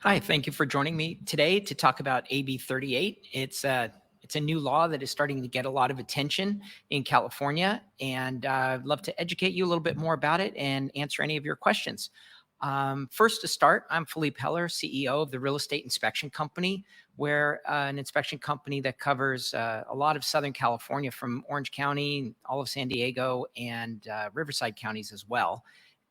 Hi, thank you for joining me today to talk about AB-38. It's a new law that is starting to get a lot of attention in California, and I'd love to educate you a little bit more about it and answer any of your questions. First to start, I'm Philippe Heller, CEO of the Real Estate Inspection Company. We're an inspection company that covers a lot of Southern California, from Orange County, all of San Diego, and Riverside counties as well.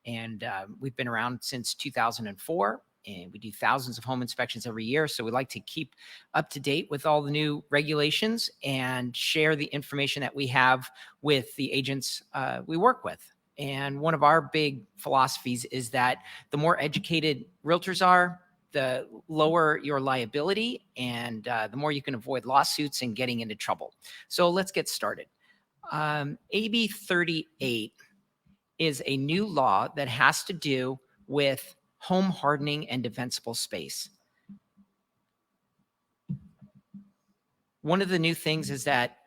And we've been around since 2004. And we do thousands of home inspections every year. So we like to keep up to date with all the new regulations and share the information that we have with the agents we work with. And one of our big philosophies is that the more educated realtors are, the lower your liability, and the more you can avoid lawsuits and getting into trouble. So let's get started. AB 38 is a new law that has to do with home hardening and defensible space. One of the new things is that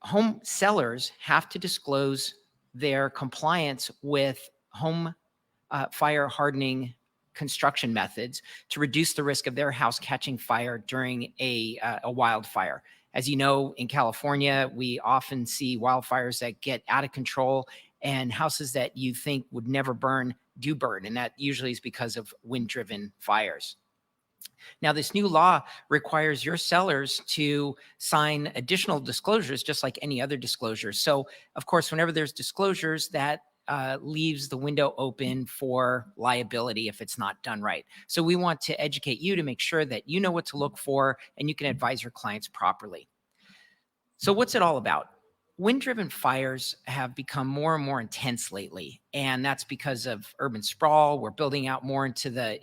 home sellers have to disclose their compliance with home fire hardening construction methods to reduce the risk of their house catching fire during a wildfire. As you know, in California, we often see wildfires that get out of control, and houses that you think would never burn do burn, and that usually is because of wind-driven fires. Now, this new law requires your sellers to sign additional disclosures, just like any other disclosure. So, of course, whenever there's disclosures, that leaves the window open for liability if it's not done right. So we want to educate you to make sure that you know what to look for and you can advise your clients properly. So what's it all about? Wind-driven fires have become more and more intense lately, and that's because of urban sprawl. We're building out more into the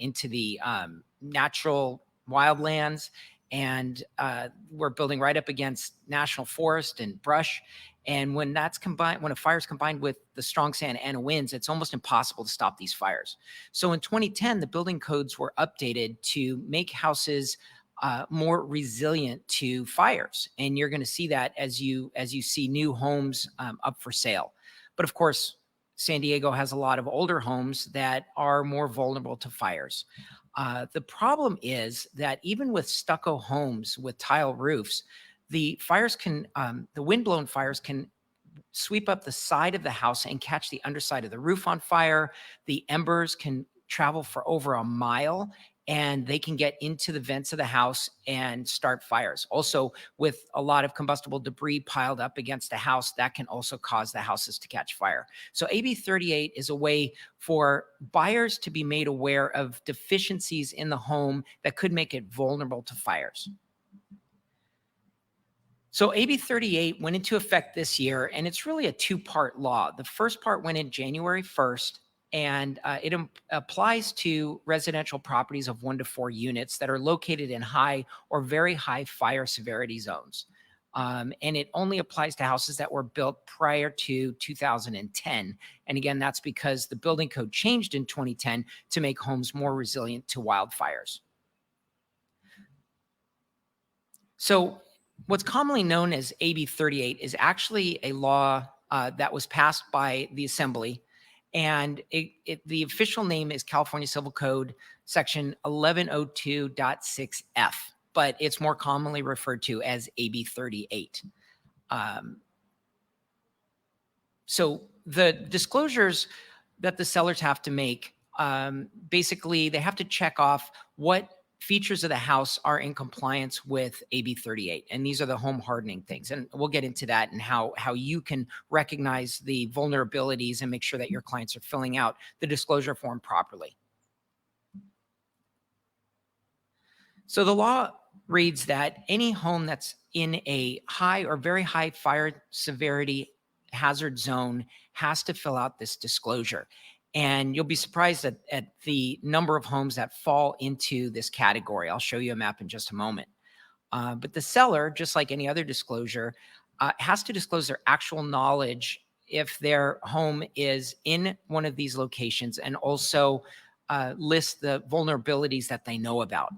natural wildlands, and we're building right up against national forest and brush. And when that's combined, when a fire is combined with the strong Santa Ana winds, it's almost impossible to stop these fires. So in 2010, the building codes were updated to make houses more resilient to fires, and you're going to see that as you see new homes up for sale. But of course, San Diego has a lot of older homes that are more vulnerable to fires. The problem is that even with stucco homes with tile roofs, the windblown fires can sweep up the side of the house and catch the underside of the roof on fire. The embers can travel for over a mile, and they can get into the vents of the house and start fires. Also, with a lot of combustible debris piled up against a house, that can also cause the houses to catch fire. So AB 38 is a way for buyers to be made aware of deficiencies in the home that could make it vulnerable to fires. So AB 38 went into effect this year, and it's really a two-part law. The first part went in January 1st, and it applies to residential properties of 1 to 4 units that are located in high or very high fire severity zones. And it only applies to houses that were built prior to 2010. And again, that's because the building code changed in 2010 to make homes more resilient to wildfires. So what's commonly known as AB 38 is actually a law that was passed by the Assembly, and the official name is California Civil Code Section 1102.6F, but it's more commonly referred to as AB 38. So the disclosures that the sellers have to make, basically they have to check off what features of the house are in compliance with AB 38. And these are the home hardening things. And we'll get into that and how you can recognize the vulnerabilities and make sure that your clients are filling out the disclosure form properly. So the law reads that any home that's in a high or very high fire severity hazard zone has to fill out this disclosure. And you'll be surprised at the number of homes that fall into this category. I'll show you a map in just a moment. But the seller, just like any other disclosure, has to disclose their actual knowledge if their home is in one of these locations, and also list the vulnerabilities that they know about.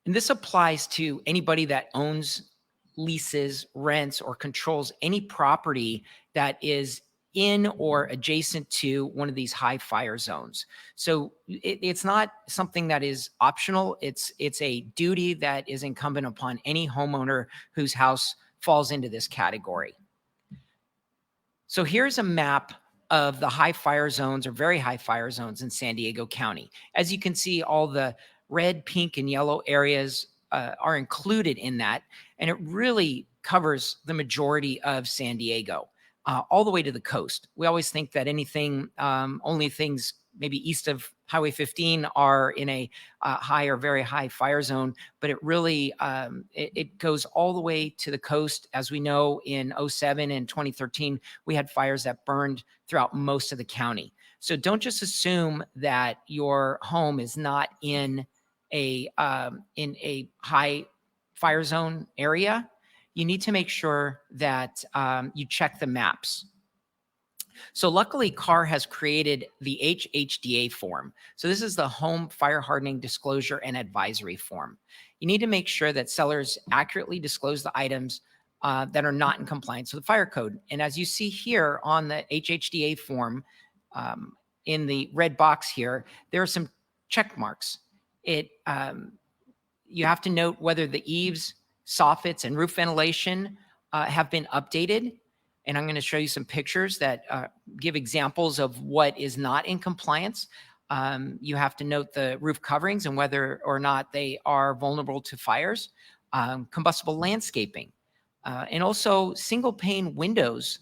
And this applies to anybody that owns, leases, rents, or controls any property that is in or adjacent to one of these high fire zones. So it's not something that is optional. It's a duty that is incumbent upon any homeowner whose house falls into this category. So here's a map of the high fire zones or very high fire zones in San Diego County. As you can see, all the red, pink, and yellow areas are included in that, and it really covers the majority of San Diego, all the way to the coast. We always think that anything, only things maybe east of Highway 15 are in a high or very high fire zone, but it really, it goes all the way to the coast. As we know, in 07 and 2013, we had fires that burned throughout most of the county. So don't just assume that your home is not in a high fire zone area. You need to make sure that you check the maps. So luckily, CAR has created the H.H.D.A form. So this is the Home Fire Hardening Disclosure and Advisory form. You need to make sure that sellers accurately disclose the items that are not in compliance with the fire code. And as you see here on the H.H.D.A form, in the red box here, there are some check marks. You have to note whether the eaves, soffits, and roof ventilation have been updated. And I'm going to show you some pictures that give examples of what is not in compliance. You have to note the roof coverings and whether or not they are vulnerable to fires, combustible landscaping, and also single pane windows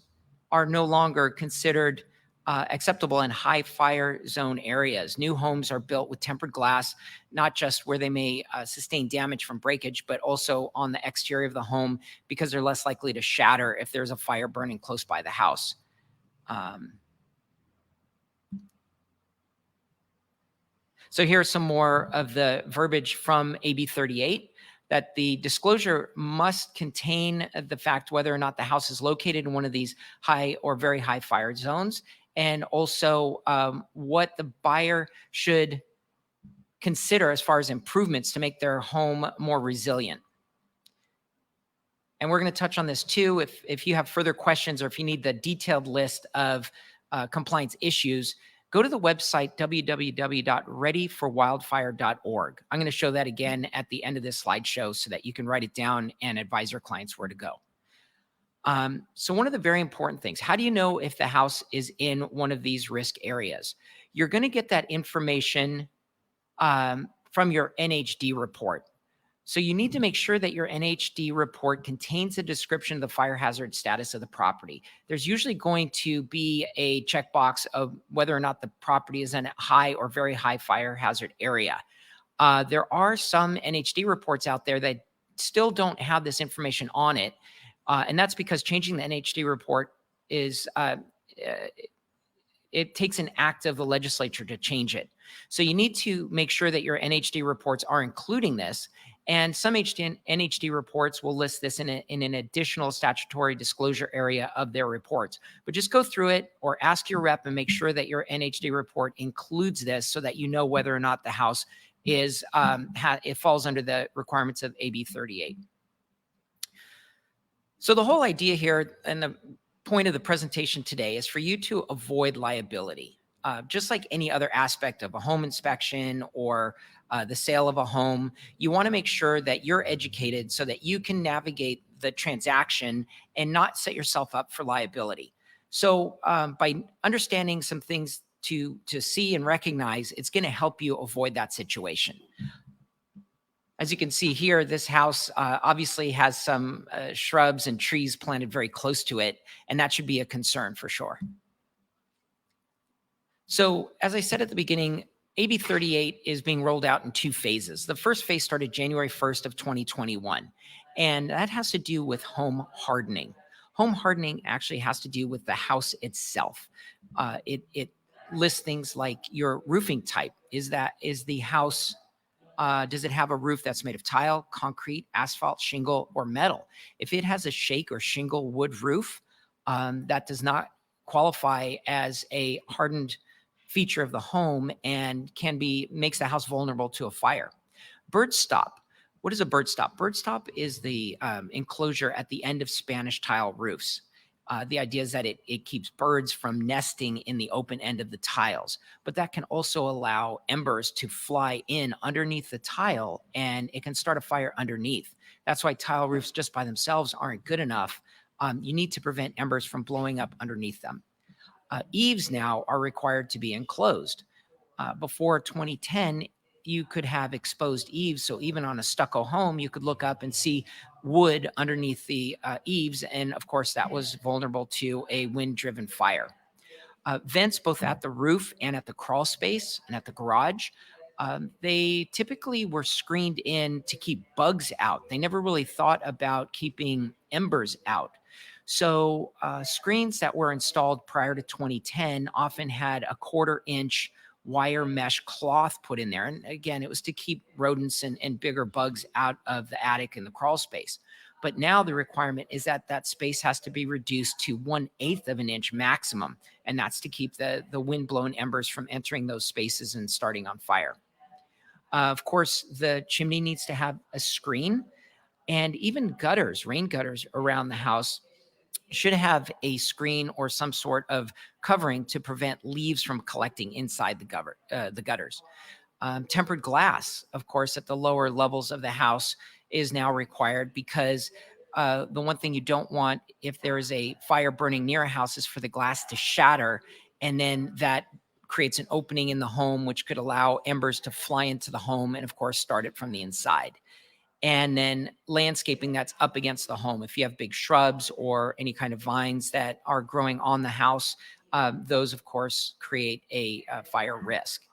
are no longer considered acceptable in high fire zone areas. New homes are built with tempered glass, not just where they may sustain damage from breakage, but also on the exterior of the home because they're less likely to shatter if there's a fire burning close by the house. So here's some more of the verbiage from AB-38, that the disclosure must contain the fact whether or not the house is located in one of these high or very high fire zones, and also what the buyer should consider as far as improvements to make their home more resilient. And we're going to touch on this too. If you have further questions or if you need the detailed list of compliance issues, go to the website www.readyforwildfire.org. I'm going to show that again at the end of this slideshow so that you can write it down and advise your clients where to go. So one of the very important things, how do you know if the house is in one of these risk areas? You're going to get that information from your NHD report. So you need to make sure that your NHD report contains a description of the fire hazard status of the property. There's usually going to be a checkbox of whether or not the property is in a high or very high fire hazard area. There are some NHD reports out there that still don't have this information on it. And that's because changing the NHD report is, it takes an act of the legislature to change it. So you need to make sure that your NHD reports are including this. And some NHD reports will list this in an additional statutory disclosure area of their reports. But just go through it or ask your rep and make sure that your NHD report includes this so that you know whether or not the house is it falls under the requirements of AB-38. So the whole idea here and the point of the presentation today is for you to avoid liability. Just like any other aspect of a home inspection or the sale of a home, you want to make sure that you're educated so that you can navigate the transaction and not set yourself up for liability. So by understanding some things to see and recognize, it's going to help you avoid that situation. As you can see here, this house obviously has some shrubs and trees planted very close to it, and that should be a concern for sure. So as I said at the beginning, AB-38 is being rolled out in two phases. The first phase started January 1st of 2021, and that has to do with home hardening. Home hardening actually has to do with the house itself. It lists things like your roofing type. Is the house, does it have a roof that's made of tile, concrete, asphalt, shingle, or metal? If it has a shake or shingle wood roof, that does not qualify as a hardened feature of the home and makes the house vulnerable to a fire. Bird stop. What is a bird stop? Bird stop is the enclosure at the end of Spanish tile roofs. The idea is that it keeps birds from nesting in the open end of the tiles, but that can also allow embers to fly in underneath the tile, and it can start a fire underneath. That's why tile roofs just by themselves aren't good enough. You need to prevent embers from blowing up underneath them. Eaves now are required to be enclosed. Before 2010, you could have exposed eaves. So even on a stucco home, you could look up and see wood underneath the eaves. And of course, that was vulnerable to a wind-driven fire. Vents both at the roof and at the crawl space and at the garage, they typically were screened in to keep bugs out. They never really thought about keeping embers out. So screens that were installed prior to 2010 often had a 1/4-inch wire mesh cloth put in there. And again, it was to keep rodents and bigger bugs out of the attic and the crawl space. But now the requirement is that that space has to be reduced to 1/8 of an inch maximum. And that's to keep the wind-blown embers from entering those spaces and starting on fire. Of course, the chimney needs to have a screen, and even gutters, rain gutters around the house should have a screen or some sort of covering to prevent leaves from collecting inside the gutters. Tempered glass, of course, at the lower levels of the house is now required because the one thing you don't want if there is a fire burning near a house is for the glass to shatter, and then that creates an opening in the home, which could allow embers to fly into the home and, of course, start it from the inside. And then landscaping that's up against the home. If you have big shrubs or any kind of vines that are growing on the house, those, of course, create a fire risk.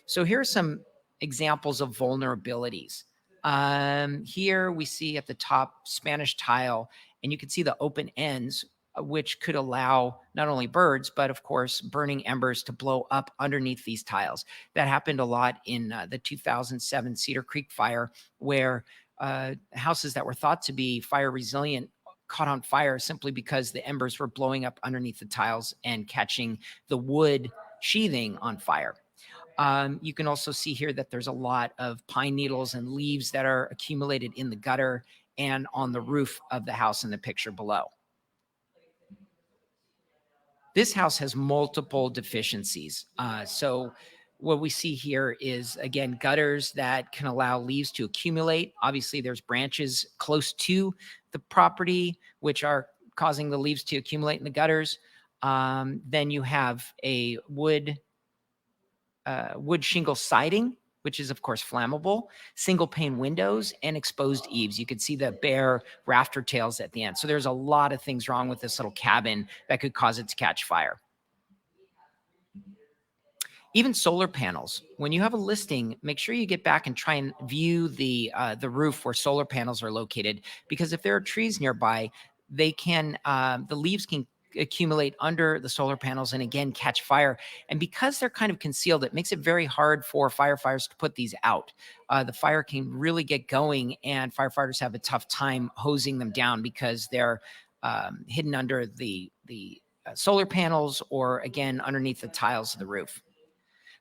So here are some examples of vulnerabilities. Here we see at the top Spanish tile, and you can see the open ends, which could allow not only birds, but of course, burning embers to blow up underneath these tiles. That happened a lot in the 2007 Cedar Creek fire, where houses that were thought to be fire resilient caught on fire simply because the embers were blowing up underneath the tiles and catching the wood sheathing on fire. You can also see here that there's a lot of pine needles and leaves that are accumulated in the gutter and on the roof of the house in the picture below. This house has multiple deficiencies. So what we see here is, again, gutters that can allow leaves to accumulate. Obviously, there's branches close to the property, which are causing the leaves to accumulate in the gutters. Then you have a wood shingle siding, which is of course flammable, single pane windows, and exposed eaves. You can see the bare rafter tails at the end. So there's a lot of things wrong with this little cabin that could cause it to catch fire. Even solar panels. When you have a listing, make sure you get back and try and view the roof where solar panels are located, because if there are trees nearby, they can the leaves can accumulate under the solar panels and again catch fire. And because they're kind of concealed, it makes it very hard for firefighters to put these out. The fire can really get going, and firefighters have a tough time hosing them down because they're hidden under the solar panels or again underneath the tiles of the roof.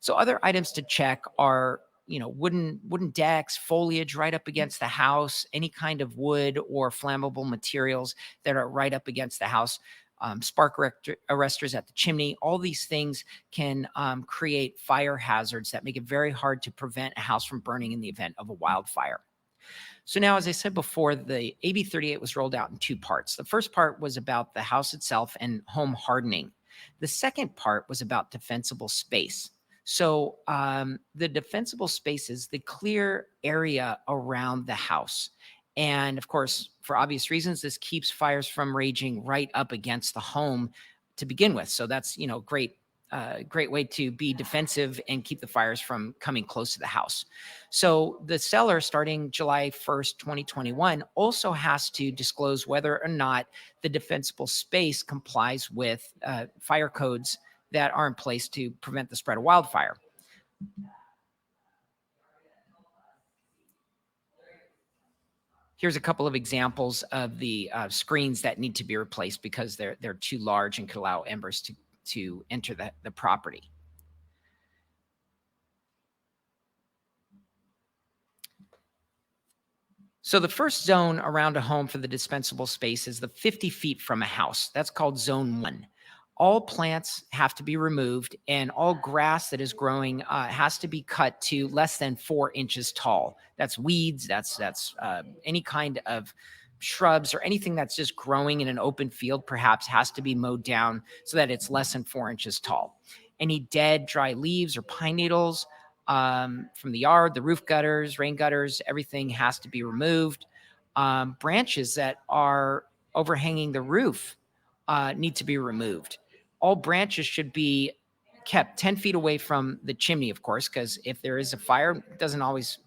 So other items to check are, wooden decks, foliage right up against the house, any kind of wood or flammable materials that are right up against the house, spark arresters at the chimney. All these things can create fire hazards that make it very hard to prevent a house from burning in the event of a wildfire. So now, as I said before, the AB-38 was rolled out in two parts. The first part was about the house itself and home hardening. The second part was about defensible space. So the defensible space is the clear area around the house. And of course, for obvious reasons, this keeps fires from raging right up against the home to begin with. So that's, great way to be defensive and keep the fires from coming close to the house. So the seller, starting July 1st, 2021, also has to disclose whether or not the defensible space complies with fire codes that are in place to prevent the spread of wildfire. Here's a couple of examples of the screens that need to be replaced because they're too large and could allow embers to enter the property. So the first zone around a home for the dispensable space is the 50 feet from a house. That's called zone 1. All plants have to be removed, and all grass that is growing has to be cut to less than 4 inches tall. That's weeds, that's any kind of shrubs or anything that's just growing in an open field perhaps has to be mowed down so that it's less than 4 inches tall. Any dead, dry leaves or pine needles from the yard, the roof gutters, rain gutters, everything has to be removed. Branches that are overhanging the roof need to be removed. All branches should be kept 10 feet away from the chimney, of course, because if there is a fire, it doesn't always,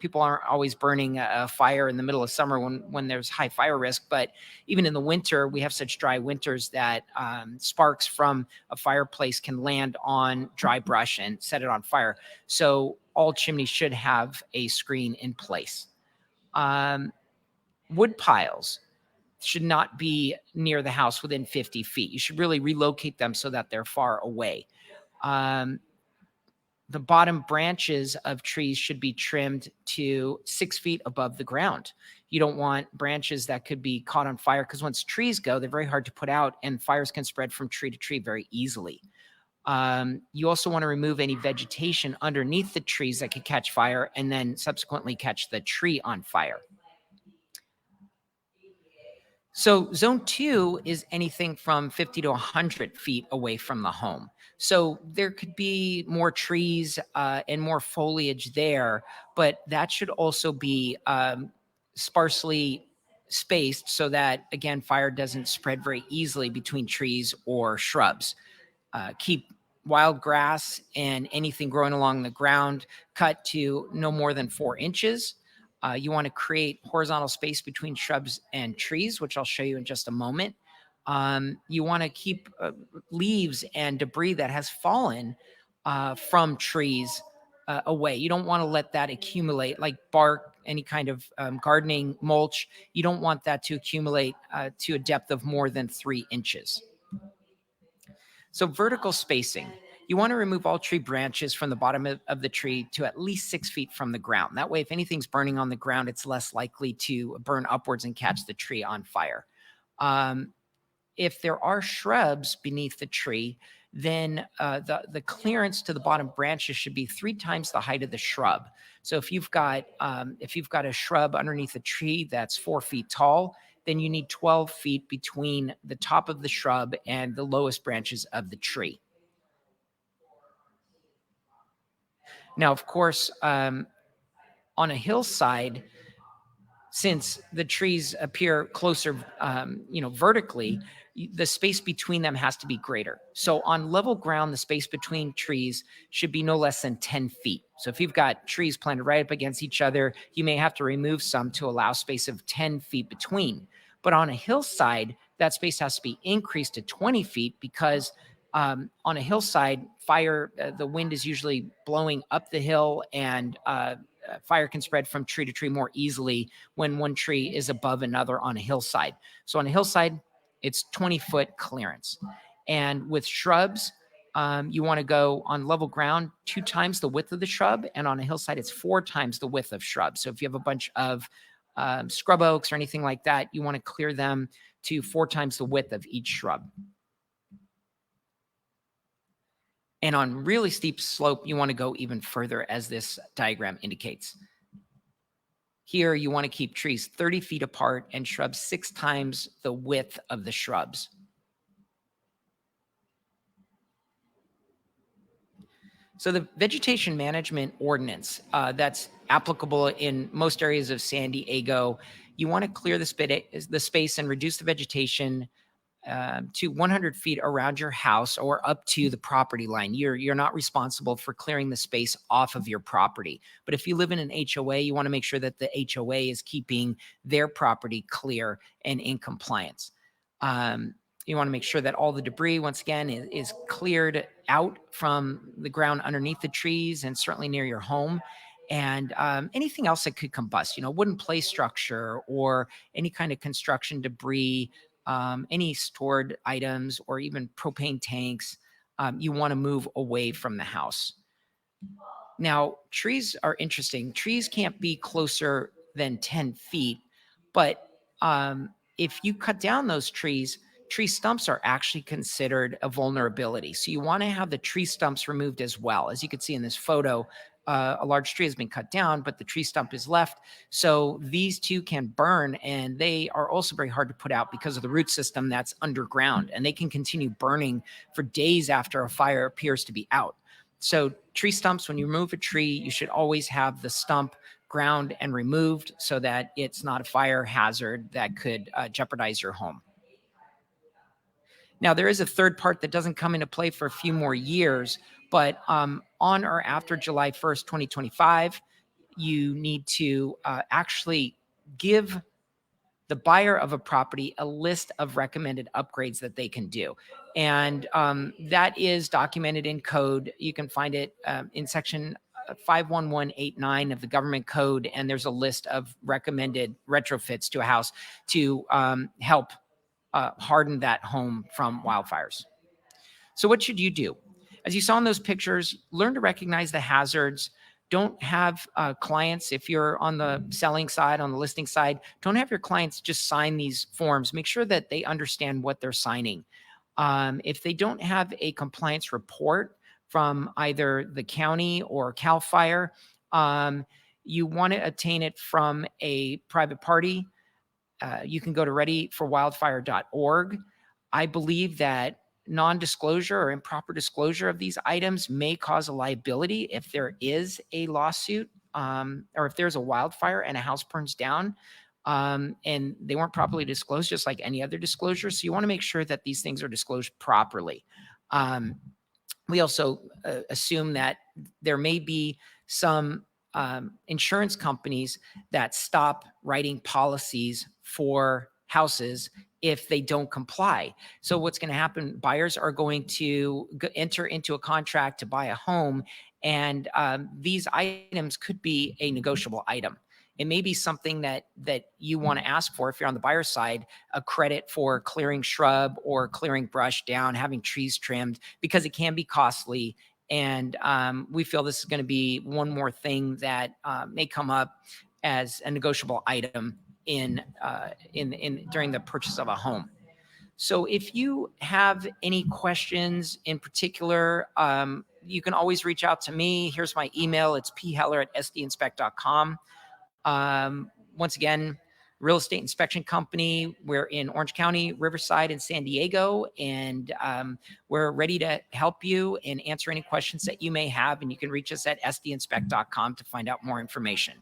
people aren't always burning a fire in the middle of summer when there's high fire risk. But even in the winter, we have such dry winters that sparks from a fireplace can land on dry brush and set it on fire. So all chimneys should have a screen in place. Wood piles should not be near the house within 50 feet. You should really relocate them so that they're far away. The bottom branches of trees should be trimmed to 6 feet above the ground. You don't want branches that could be caught on fire because once trees go, they're very hard to put out and fires can spread from tree to tree very easily. You also want to remove any vegetation underneath the trees that could catch fire and then subsequently catch the tree on fire. So zone 2 is anything from 50 to 100 feet away from the home. So there could be more trees and more foliage there, but that should also be sparsely spaced so that, again, fire doesn't spread very easily between trees or shrubs. Keep wild grass and anything growing along the ground cut to no more than 4 inches. You want to create horizontal space between shrubs and trees, which I'll show you in just a moment. You want to keep leaves and debris that has fallen from trees away. You don't want to let that accumulate, like bark, any kind of gardening mulch. You don't want that to accumulate to a depth of more than 3 inches. So vertical spacing. You want to remove all tree branches from the bottom of the tree to at least 6 feet from the ground. That way, if anything's burning on the ground, it's less likely to burn upwards and catch the tree on fire. If there are shrubs beneath the tree, then the clearance to the bottom branches should be 3 times the height of the shrub. So if you've got a shrub underneath a tree that's 4 feet tall, then you need 12 feet between the top of the shrub and the lowest branches of the tree. Now, of course, on a hillside, since the trees appear closer, vertically, the space between them has to be greater. So on level ground, the space between trees should be no less than 10 feet. So if you've got trees planted right up against each other, you may have to remove some to allow space of 10 feet between. But on a hillside, that space has to be increased to 20 feet because on a hillside, the wind is usually blowing up the hill and fire can spread from tree to tree more easily when one tree is above another on a hillside. So on a hillside, it's 20-foot clearance. And with shrubs, you want to go on level ground 2 times the width of the shrub, and on a hillside, it's 4 times the width of shrubs. So if you have a bunch of scrub oaks or anything like that, you want to clear them to 4 times the width of each shrub. And on really steep slope, you want to go even further, as this diagram indicates. Here, you want to keep trees 30 feet apart and shrubs 6 times the width of the shrubs. So the Vegetation Management Ordinance that's applicable in most areas of San Diego, you want to clear the space and reduce the vegetation to 100 feet around your house or up to the property line. You're not responsible for clearing the space off of your property. But if you live in an HOA, you want to make sure that the HOA is keeping their property clear and in compliance. You want to make sure that all the debris, once again, is cleared out from the ground underneath the trees and certainly near your home. And anything else that could combust, wooden play structure or any kind of construction debris, any stored items or even propane tanks, you want to move away from the house. Now, trees are interesting. Trees can't be closer than 10 feet. But if you cut down those trees, tree stumps are actually considered a vulnerability. So you want to have the tree stumps removed as well. As you can see in this photo, a large tree has been cut down, but the tree stump is left. So these two can burn, and they are also very hard to put out because of the root system that's underground, and they can continue burning for days after a fire appears to be out. So tree stumps, when you remove a tree, you should always have the stump ground and removed so that it's not a fire hazard that could jeopardize your home. Now, there is a third part that doesn't come into play for a few more years, but on or after July 1st, 2025, you need to actually give the buyer of a property a list of recommended upgrades that they can do. And that is documented in code. You can find it in section 51189 of the government code. And there's a list of recommended retrofits to a house to help harden that home from wildfires. So what should you do? As you saw in those pictures, learn to recognize the hazards. Don't have clients, if you're on the selling side, on the listing side, don't have your clients just sign these forms. Make sure that they understand what they're signing. If they don't have a compliance report from either the county or CAL FIRE, you want to obtain it from a private party. You can go to readyforwildfire.org. I believe that non-disclosure or improper disclosure of these items may cause a liability if there is a lawsuit or if there's a wildfire and a house burns down and they weren't properly disclosed, just like any other disclosure. So you want to make sure that these things are disclosed properly. We also assume that there may be some insurance companies that stop writing policies for houses if they don't comply. So what's going to happen, buyers are going to enter into a contract to buy a home, and these items could be a negotiable item. It may be something that you want to ask for if you're on the buyer side, a credit for clearing shrub or clearing brush down, having trees trimmed, because it can be costly. And we feel this is going to be one more thing that may come up as a negotiable item in during the purchase of a home. So if you have any questions in particular, you can always reach out to me. Here's my email. It's pheller@sdinspect.com. Once again, real estate inspection company. We're in Orange County, Riverside, and San Diego, and we're ready to help you and answer any questions that you may have. And you can reach us at sdinspect.com to find out more information.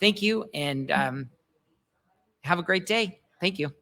Thank you, and have a great day. Thank you.